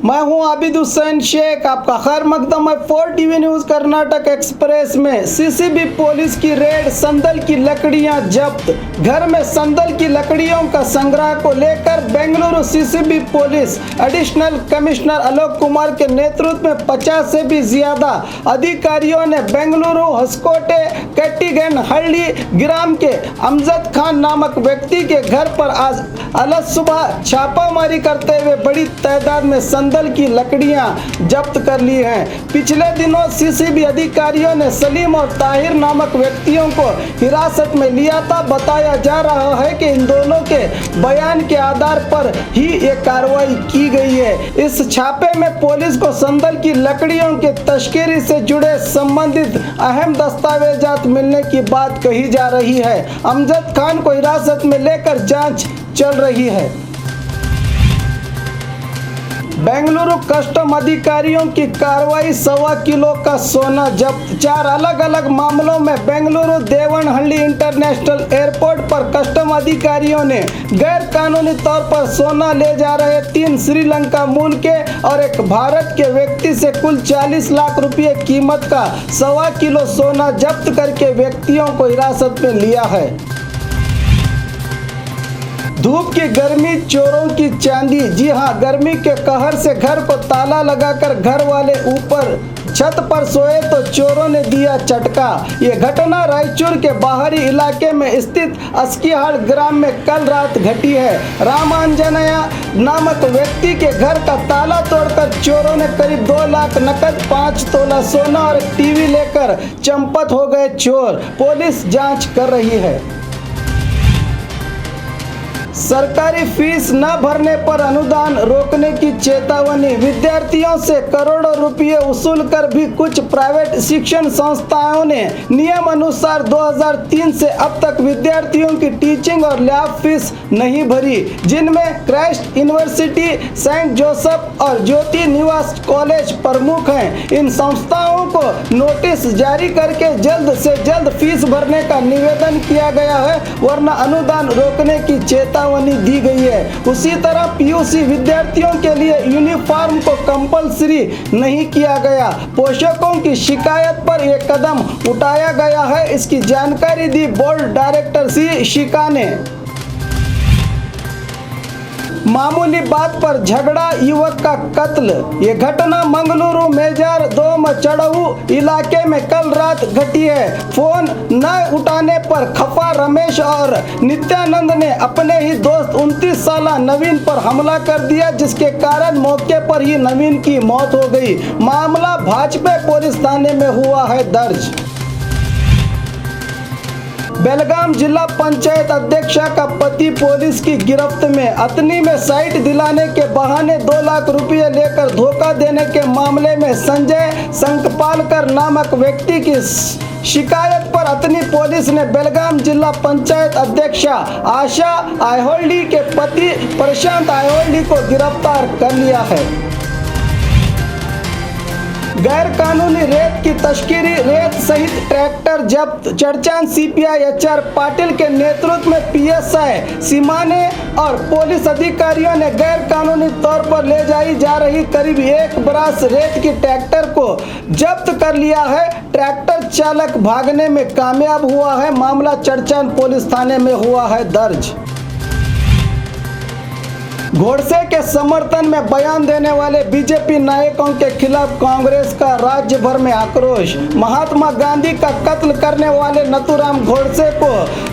मैं हूं आबिद हुसैन शेख। आपका खैर मकदम है 4 टीवी न्यूज कर्नाटक एक्सप्रेस में। सीसीबी पुलिस की रेड, संदल की लकड़ियां जब्त। घर में संदल की लकड़ियों का संग्रह को लेकर Bengaluru CCB police additional commissioner Alok Kumar के नेतृत्व में 50 से भी ज्यादा अधिकारियों ने बेंगलुरु हसकोटे कट्टीगनहल्ली ग्राम के अमजद खान नामक व्यक्ति के घर पर आज अलग सुबह छापामारी करते हुए बड़ी तादाद में संदल की लकड़ियां जब्त कर ली हैं। पिछले दिनों सीसीबी अधिकारियों ने सलीम और ताहिर नामक व्यक्तियों को हिरासत में लिया था। बताया जा रहा है कि इन दोनों के बयान के आधार पर ही ये कार्रवाई की गई है। इस छापे में पुलिस को संदल की लकड़ियों के तस्करी से जुड़े संबंधित अहम दस्तावेजात मिलने की बात कही जा रही है। अमजद खान को हिरासत में लेकर जांच चल रही है। बेंगलुरु कस्टम अधिकारियों की कार्रवाई, 1.25 किलो का सोना जब्त। 4 अलग अलग मामलों में बेंगलुरु देवनहल्ली इंटरनेशनल एयरपोर्ट पर कस्टम अधिकारियों ने गैर कानूनी तौर पर सोना ले जा रहे 3 श्रीलंका मूल के और एक भारत के व्यक्ति से कुल 40 लाख रुपए कीमत का 1.25 किलो सोना जब्त करके व्यक्तियों को हिरासत में लिया है। धूप की गर्मी, चोरों की चांदी। जी हां, गर्मी के कहर से घर को ताला लगाकर घर वाले ऊपर छत पर सोए तो चोरों ने दिया चटका। ये घटना रायचूर के बाहरी इलाके में स्थित अस्कीहाड़ ग्राम में कल रात घटी है। रामांजनया नामक व्यक्ति के घर का ताला तोड़कर चोरों ने करीब 2 लाख नकद, 5 तोला सोना और एक टीवी लेकर चंपत हो गए चोर। पुलिस जांच कर रही है। सरकारी फीस न भरने पर अनुदान रोकने की चेतावनी। विद्यार्थियों से करोड़ों रुपए वसूल कर भी कुछ प्राइवेट शिक्षण संस्थाओं ने नियम अनुसार 2003 से अब तक विद्यार्थियों की टीचिंग और लैब फीस नहीं भरी, जिनमें क्राइस्ट यूनिवर्सिटी, सेंट जोसेफ और ज्योति निवास कॉलेज प्रमुख हैं। इन संस्थाओं को नोटिस जारी करके जल्द से जल्द फीस भरने का निवेदन किया गया है, वरना अनुदान रोकने की चेतावनी दी गई है। उसी तरह पीयूसी विद्यार्थियों के लिए यूनिफॉर्म को कंपलसरी नहीं किया गया। पोषकों की शिकायत पर यह कदम उठाया गया है। इसकी जानकारी दी बोर्ड डायरेक्टर सी शिका ने। मामूली बात पर झगड़ा, युवक का कत्ल। ये घटना मंगलुरु मेजर 2 मचड़ऊ इलाके में कल रात घटी है। फोन न उठाने पर खफा रमेश और नित्यानंद ने अपने ही दोस्त 29 साल नवीन पर हमला कर दिया, जिसके कारण मौके पर ही नवीन की मौत हो गई। मामला भाजपा पुलिस थाने में हुआ है दर्ज। बेलगाम जिला पंचायत अध्यक्षा का पति पुलिस की गिरफ्त में। अतनी में साइट दिलाने के बहाने 2 लाख रुपए लेकर धोखा देने के मामले में संजय संकपालकर नामक व्यक्ति की शिकायत पर अतनी पुलिस ने बेलगाम जिला पंचायत अध्यक्षा आशा आयहोल्डी के पति प्रशांत आयहोल्डी को गिरफ्तार कर लिया है। गैर कानूनी रेत की तस्करी, रेत सहित ट्रैक्टर जब्त। चर्चान सीपीआई एचआर पाटिल के नेतृत्व में पीएसआई सीमाने और पुलिस अधिकारियों ने गैर कानूनी तौर पर ले जाई जा रही करीब 1 बरास रेत की ट्रैक्टर को जब्त कर लिया है। ट्रैक्टर चालक भागने में कामयाब हुआ है। मामला चर्चान पुलिस थाने में हुआ है दर्ज। गोडसे के समर्थन में बयान देने वाले बीजेपी नायकों के खिलाफ कांग्रेस का राज्य भर में आक्रोश। महात्मा गांधी का कत्ल करने वाले नथुराम गोडसे को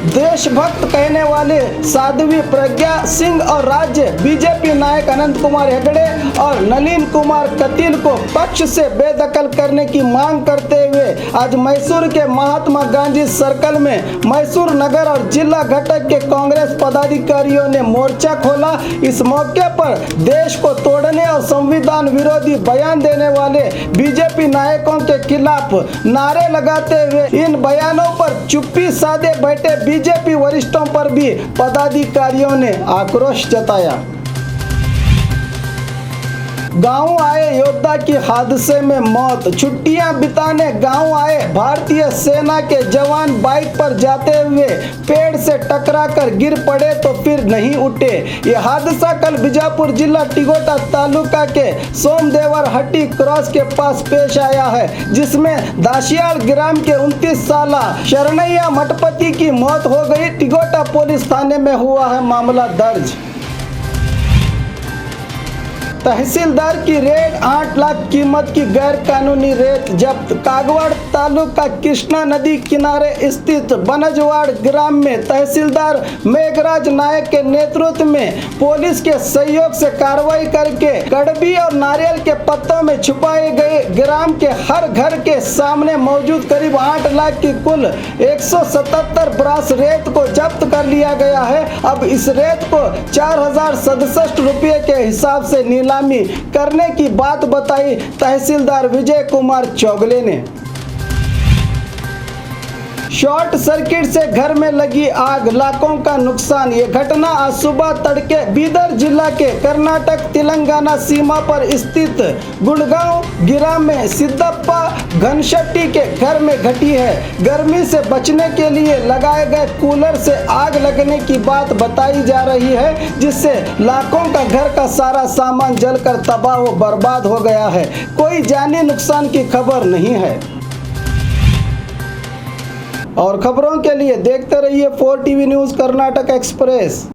देशभक्त कहने वाले साध्वी प्रज्ञा सिंह और राज्य बीजेपी नायक अनंत कुमार हेगड़े और नलिन कुमार कतील को पक्ष से बेदखल करने की मांग करते हुए आज मैसूर के महात्मा गांधी सर्कल में मैसूर नगर और जिला घटक के कांग्रेस पदाधिकारियों ने मोर्चा खोला। इस मौके पर देश को तोड़ने और संविधान विरोधी बयान देने वाले बीजेपी नायकों के खिलाफ नारे लगाते हुए इन बयानों पर चुप्पी साधे बैठे बीजेपी वरिष्ठों पर भी पदाधिकारियों ने आक्रोश जताया। गांव आए योद्धा की हादसे में मौत। छुट्टियां बिताने गांव आए भारतीय सेना के जवान बाइक पर जाते हुए पेड़ से टकराकर गिर पड़े तो फिर नहीं उठे। ये हादसा कल बीजापुर जिला टिगोटा तालुका के सोमदेवर हट्टी क्रॉस के पास पेश आया है, जिसमें दासियाल ग्राम के 29 साल शरणैया मठपति की मौत हो गई। टिगोटा पुलिस थाने में हुआ है मामला दर्ज। तहसीलदार की रेड, 8 लाख कीमत की गैर कानूनी रेत जब्त। कागवाड़ तालुका कृष्णा नदी किनारे स्थित बनजवाड़ ग्राम में तहसीलदार मेघराज नायक के नेतृत्व में पुलिस के सहयोग से कार्रवाई करके कड़बी और नारियल के पत्तों में छुपाए गए ग्राम के हर घर के सामने मौजूद करीब 8 लाख की कुल 177 ब्रास रेत को जब्त कर लिया गया है। अब इस रेत को 4067 रुपये के हिसाब से नीलामी करने की बात बताई तहसीलदार विजय कुमार चौगले ने। शॉर्ट सर्किट से घर में लगी आग, लाखों का नुकसान। ये घटना आज सुबह तड़के बीदर जिला के कर्नाटक तेलंगाना सीमा पर स्थित गुड़गांव ग्राम में सिद्धप्पा घनशेट्टी के घर में घटी है। गर्मी से बचने के लिए लगाए गए कूलर से आग लगने की बात बताई जा रही है, जिससे लाखों का घर का सारा सामान जलकर तबाह व बर्बाद हो गया है। कोई जानी नुकसान की खबर नहीं है। और खबरों के लिए देखते रहिए 4 टीवी न्यूज़ कर्नाटक एक्सप्रेस।